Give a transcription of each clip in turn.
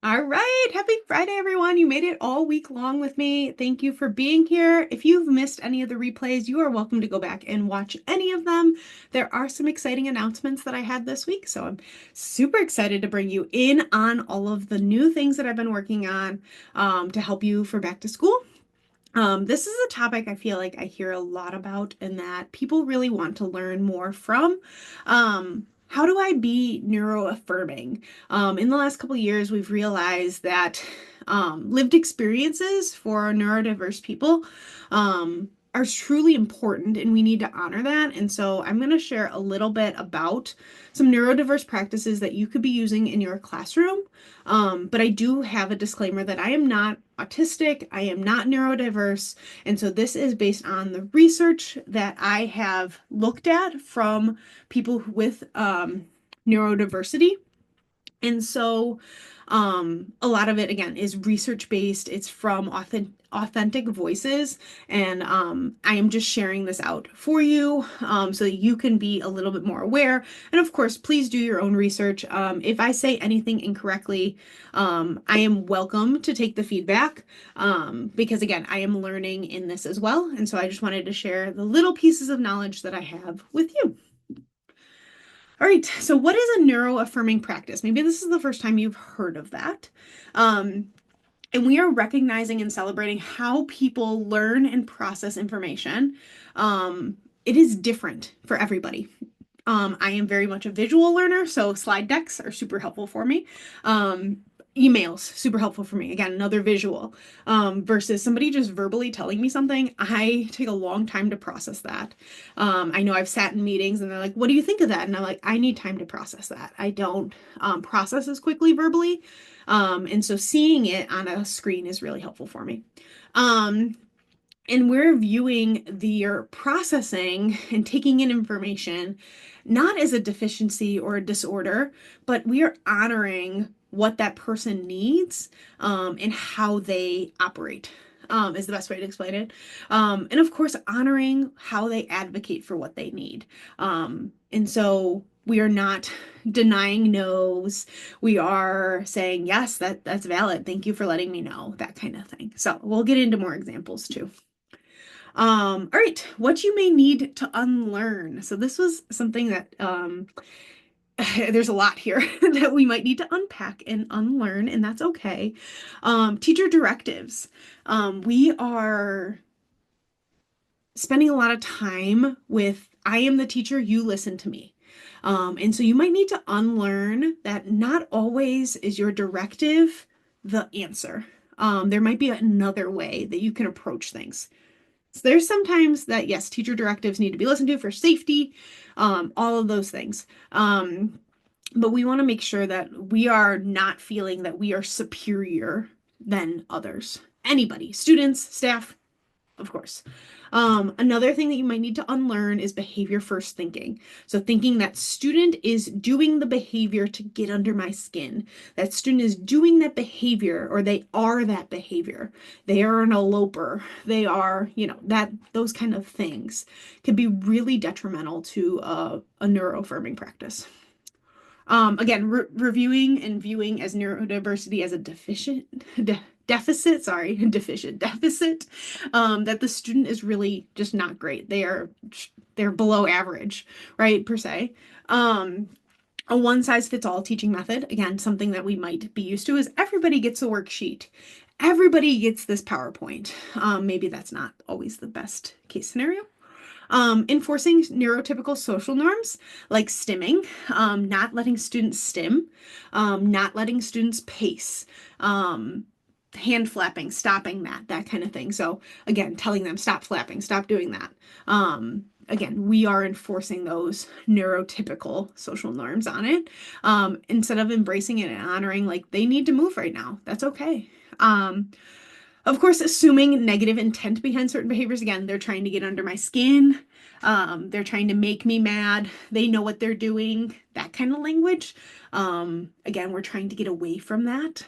All right. Happy Friday, everyone. You made it all week long with me. Thank you for being here. If you've missed any of the replays, you are welcome to go back and watch any of them. There are some exciting announcements that I had this week, so I'm super excited to bring you in on all of the new things that I've been working on to help you for back to school. This is a topic I feel like I hear a lot about and that people really want to learn more from. How do I be neuro-affirming? In the last couple of years, we've realized that lived experiences for neurodiverse people are truly important and we need to honor that. And so I'm going to share a little bit about some neurodiverse practices that you could be using in your classroom. But I do have a disclaimer that I am not autistic, I am not neurodiverse, and so this is based on the research that I have looked at from people with neurodiversity. And so a lot of it, again, is research based. It's from authentic voices. And I am just sharing this out for you so that you can be a little bit more aware. And of course, please do your own research. If I say anything incorrectly, I am welcome to take the feedback because, again, I am learning in this as well. And so I just wanted to share the little pieces of knowledge that I have with you. All right, so what is a neuro-affirming practice? Maybe this is the first time you've heard of that. And we are recognizing and celebrating how people learn and process information. It is different for everybody. I am very much a visual learner, so slide decks are super helpful for me. Emails, super helpful for me. Again, another visual versus somebody just verbally telling me something. I take a long time to process that. I know I've sat in meetings and they're like, what do you think of that? And I'm like, I need time to process that. I don't process as quickly verbally. And so seeing it on a screen is really helpful for me. And we're viewing the processing and taking in information not as a deficiency or a disorder, but we are honoring what that person needs and how they operate. Is the best way to explain it. And of course, honoring how they advocate for what they need. And so we are not denying no's. We are saying, yes, that's valid. Thank you for letting me know, that kind of thing. So we'll get into more examples too. All right, what you may need to unlearn. So this was something that there's a lot here that we might need to unpack and unlearn, and that's okay. Teacher directives. We are spending a lot of time with, I am the teacher, you listen to me. And so you might need to unlearn that not always is your directive the answer. There might be another way that you can approach things. So there's sometimes that, yes, teacher directives need to be listened to for safety, all of those things. But we want to make sure that we are not feeling that we are superior than others. Anybody, students, staff, of course. Another thing that you might need to unlearn is behavior first thinking. So thinking that student is doing the behavior to get under my skin. That student is doing that behavior or they are that behavior. They are an eloper. They are, that those kind of things can be really detrimental to a neuro-affirming practice. Again, reviewing and viewing as neurodiversity as a deficit, that the student is really just not great. They're below average, right, per se. A one size fits all teaching method, again, something that we might be used to is everybody gets a worksheet. Everybody gets this PowerPoint. Maybe that's not always the best case scenario. Enforcing neurotypical social norms like stimming, not letting students stim, not letting students pace, hand flapping, stopping that kind of thing. So again, telling them stop flapping, stop doing that. Again, we are enforcing those neurotypical social norms on it instead of embracing it and honoring like they need to move right now. That's okay. Of course, assuming negative intent behind certain behaviors. Again, they're trying to get under my skin. They're trying to make me mad. They know what they're doing. That kind of language. Again, we're trying to get away from that.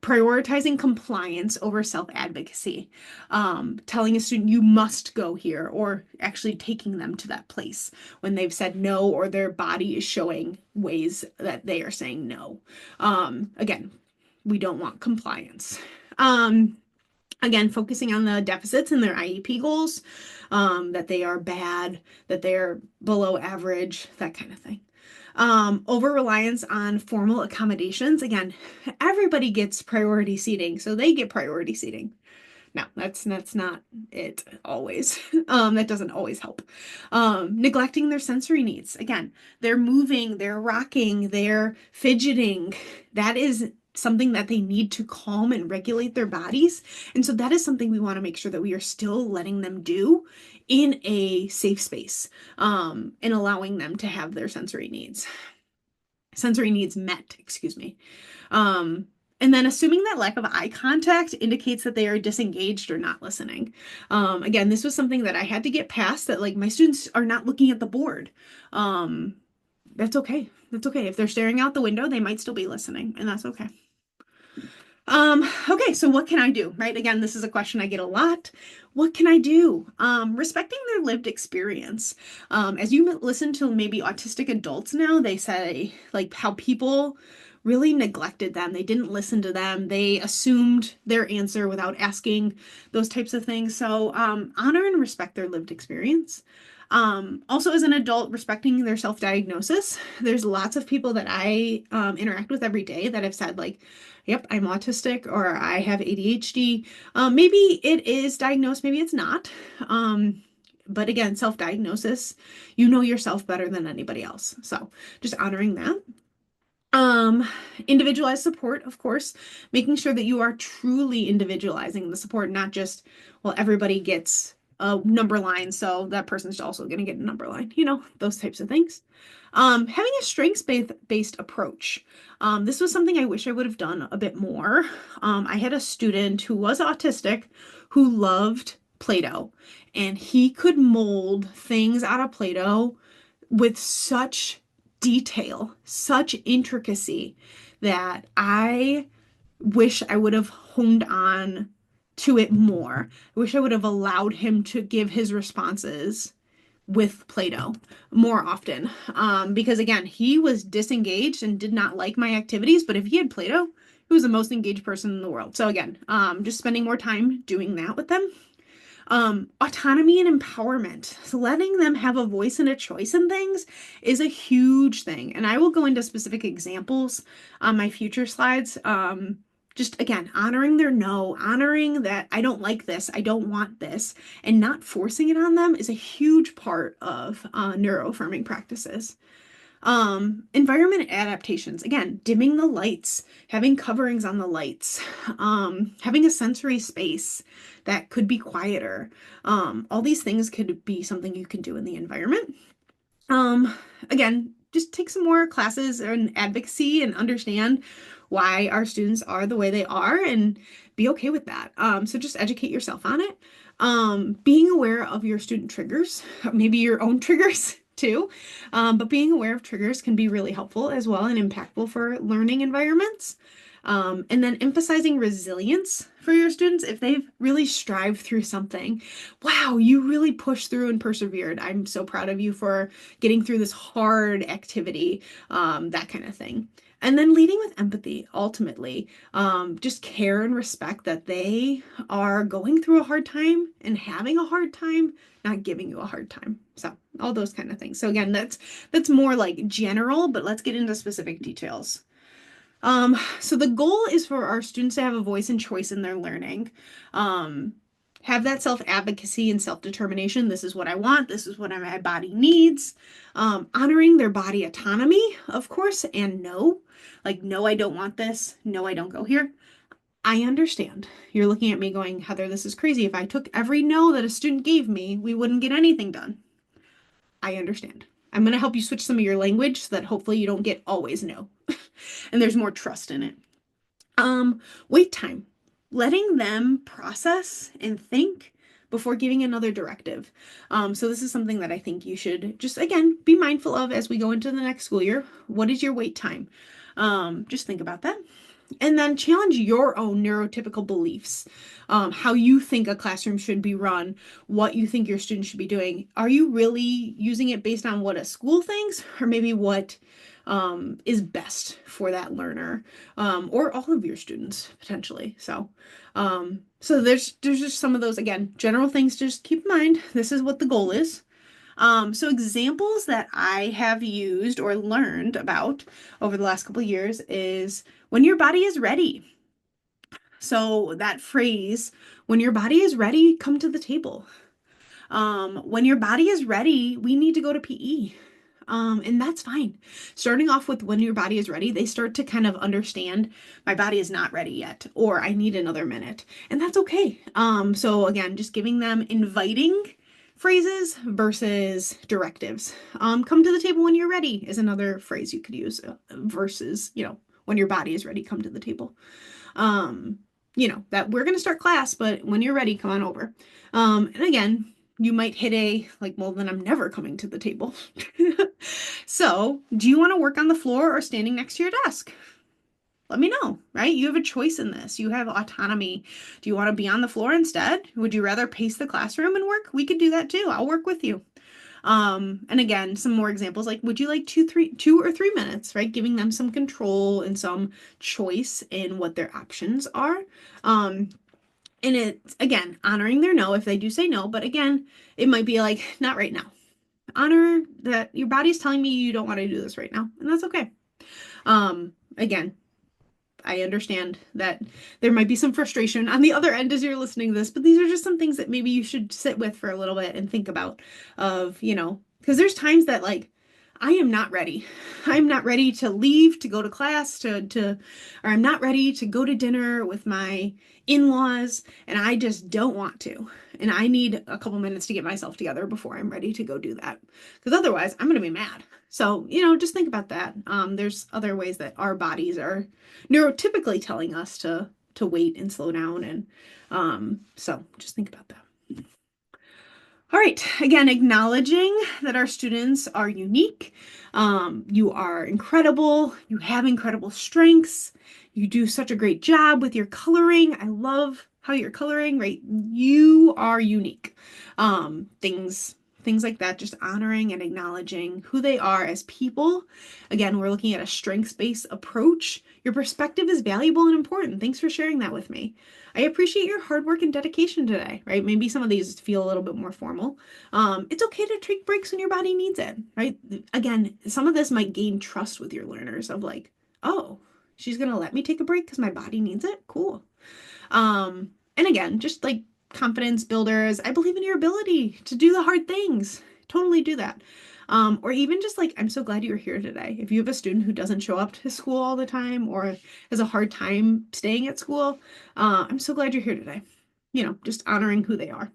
prioritizing compliance over self-advocacy, telling a student you must go here, or actually taking them to that place when they've said no or their body is showing ways that they are saying no. Again, we don't want compliance. Again, focusing on the deficits in their IEP goals, that they are bad, that they're below average, that kind of thing. Over reliance on formal accommodations. Again, everybody gets priority seating, so they get priority seating. No, that's not it always. That doesn't always help. Neglecting their sensory needs. Again, they're moving, they're rocking, they're fidgeting. That is something that they need to calm and regulate their bodies. And so that is something we want to make sure that we are still letting them do in a safe space, and allowing them to have their sensory needs met, excuse me. And then assuming that lack of eye contact indicates that they are disengaged or not listening. Again, this was something that I had to get past, that like my students are not looking at the board. That's okay. That's okay. If they're staring out the window, they might still be listening, and that's okay. Okay, so what can I do, right? Again, this is a question I get a lot. What can I do? Respecting their lived experience. As you listen to maybe autistic adults now, they say like how people really neglected them. They didn't listen to them. They assumed their answer without asking, those types of things. So honor and respect their lived experience. Also, as an adult, respecting their self-diagnosis. There's lots of people that I interact with every day that have said like, yep, I'm autistic, or I have ADHD. Maybe it is diagnosed, maybe it's not. But again, self-diagnosis, you know yourself better than anybody else. So just honoring that. Individualized support, of course, making sure that you are truly individualizing the support, not just, well, everybody gets a number line, so that person's also going to get a number line, those types of things. Having a strengths-based approach. This was something I wish I would have done a bit more. I had a student who was autistic who loved Play-Doh, and he could mold things out of Play-Doh with such detail, such intricacy, that I wish I would have honed on to it more. I wish I would have allowed him to give his responses with Play-Doh more often. Because again, he was disengaged and did not like my activities, but if he had Play-Doh, he was the most engaged person in the world. So again, just spending more time doing that with them. Autonomy and empowerment. So letting them have a voice and a choice in things is a huge thing. And I will go into specific examples on my future slides. Just again, honoring their no, honoring that I don't like this, I don't want this, and not forcing it on them is a huge part of neuro-affirming practices. Environment adaptations. Again, dimming the lights, having coverings on the lights, having a sensory space that could be quieter. All these things could be something you can do in the environment. Again, just take some more classes in advocacy and understand why our students are the way they are and be okay with that. So just educate yourself on it. Being aware of your student triggers, maybe your own triggers too, but being aware of triggers can be really helpful as well and impactful for learning environments. And then emphasizing resilience for your students. If they've really strived through something, wow, you really pushed through and persevered. I'm so proud of you for getting through this hard activity, that kind of thing. And then leading with empathy, ultimately, just care and respect that they are going through a hard time and having a hard time, not giving you a hard time. So all those kind of things. So again, that's more like general, but let's get into specific details. So the goal is for our students to have a voice and choice in their learning. Have that self-advocacy and self-determination. This is what I want. This is what my body needs. Honoring their body autonomy, of course, and no. Like, no, I don't want this. No, I don't go here. I understand. You're looking at me going, Heather, this is crazy. If I took every no that a student gave me, we wouldn't get anything done. I understand. I'm going to help you switch some of your language so that hopefully you don't get always no. And there's more trust in it. Wait time. Letting them process and think before giving another directive. So this is something that I think you should just, again, be mindful of as we go into the next school year. What is your wait time? Just think about that. And then challenge your own neurotypical beliefs, how you think a classroom should be run, what you think your students should be doing. Are you really using it based on what a school thinks, or maybe what is best for that learner, or all of your students potentially? So there's just some of those, again, general things to just keep in mind. This is what the goal is. So examples that I have used or learned about over the last couple of years is when your body is ready. So that phrase, when your body is ready, come to the table. When your body is ready, we need to go to PE. And that's fine. Starting off with when your body is ready, they start to kind of understand my body is not ready yet, or I need another minute. And that's okay. So again, just giving them inviting phrases versus directives. Come to the table when you're ready is another phrase you could use versus, when your body is ready, come to the table. That we're going to start class, but when you're ready, come on over. And again, you might hit well, then I'm never coming to the table. So, do you want to work on the floor or standing next to your desk? Let me know, right? You have a choice in this. You have autonomy. Do you want to be on the floor instead? Would you rather pace the classroom and work? We could do that too. I'll work with you. And again, some more examples, like, would you like 2 or 3 minutes, right? Giving them some control and some choice in what their options are. And it's, again, honoring their no if they do say no, but again, it might be like, not right now. Honor that your body's telling me you don't want to do this right now, and that's okay. Again, I understand that there might be some frustration on the other end as you're listening to this, but these are just some things that maybe you should sit with for a little bit and think about because there's times that I am not ready. I'm not ready to leave to go to class or I'm not ready to go to dinner with my in-laws, and I just don't want to. And I need a couple minutes to get myself together before I'm ready to go do that. Because otherwise I'm going to be mad. So, just think about that. There's other ways that our bodies are neurotypically telling us to wait and slow down. And so just think about that. All right, again, acknowledging that our students are unique. You are incredible. You have incredible strengths. You do such a great job with your coloring. I love how you're coloring, right? You are unique. Things like that, just honoring and acknowledging who they are as people. Again, we're looking at a strengths-based approach. Your perspective is valuable and important. Thanks for sharing that with me. I appreciate your hard work and dedication today, right? Maybe some of these feel a little bit more formal. It's okay to take breaks when your body needs it, right? Again, some of this might gain trust with your learners of like, oh, she's going to let me take a break because my body needs it. Cool. And again, just like confidence builders, I believe in your ability to do the hard things. Totally do that. Or even just like, I'm so glad you're here today. If you have a student who doesn't show up to school all the time or has a hard time staying at school, I'm so glad you're here today. Just honoring who they are.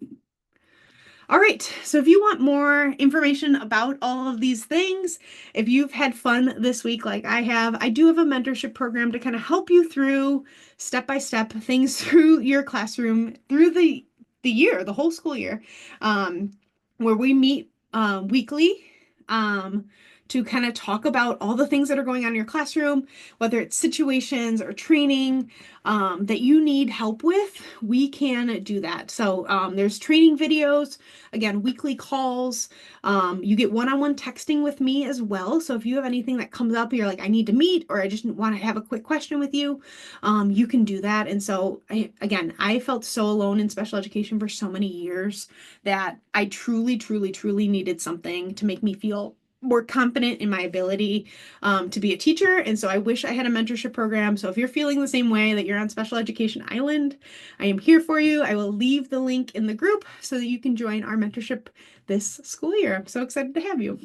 All right, so if you want more information about all of these things, if you've had fun this week like I have, I do have a mentorship program to kind of help you through step-by-step things through your classroom, through the year, the whole school year, where we meet weekly to kind of talk about all the things that are going on in your classroom, whether it's situations or training that you need help with, we can do that. So there's training videos, again, weekly calls. You get one-on-one texting with me as well. So if you have anything that comes up, you're like, I need to meet, or I just want to have a quick question with you, you can do that. And so I felt so alone in special education for so many years that I truly, truly, truly needed something to make me feel more confident in my ability to be a teacher. And so I wish I had a mentorship program. So if you're feeling the same way that you're on Special Education Island, I am here for you. I will leave the link in the group so that you can join our mentorship this school year. I'm so excited to have you.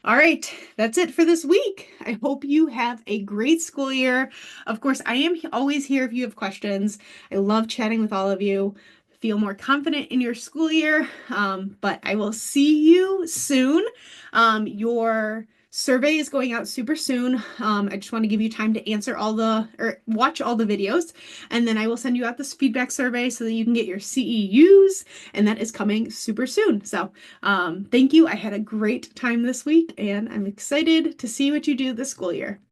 All right, that's it for this week. I hope you have a great school year. Of course, I am always here if you have questions. I love chatting with all of you. Feel more confident in your school year, but I will see you soon. Your survey is going out super soon. I just want to give you time to answer watch all the videos, and then I will send you out this feedback survey so that you can get your CEUs, and that is coming super soon. So thank you. I had a great time this week, and I'm excited to see what you do this school year.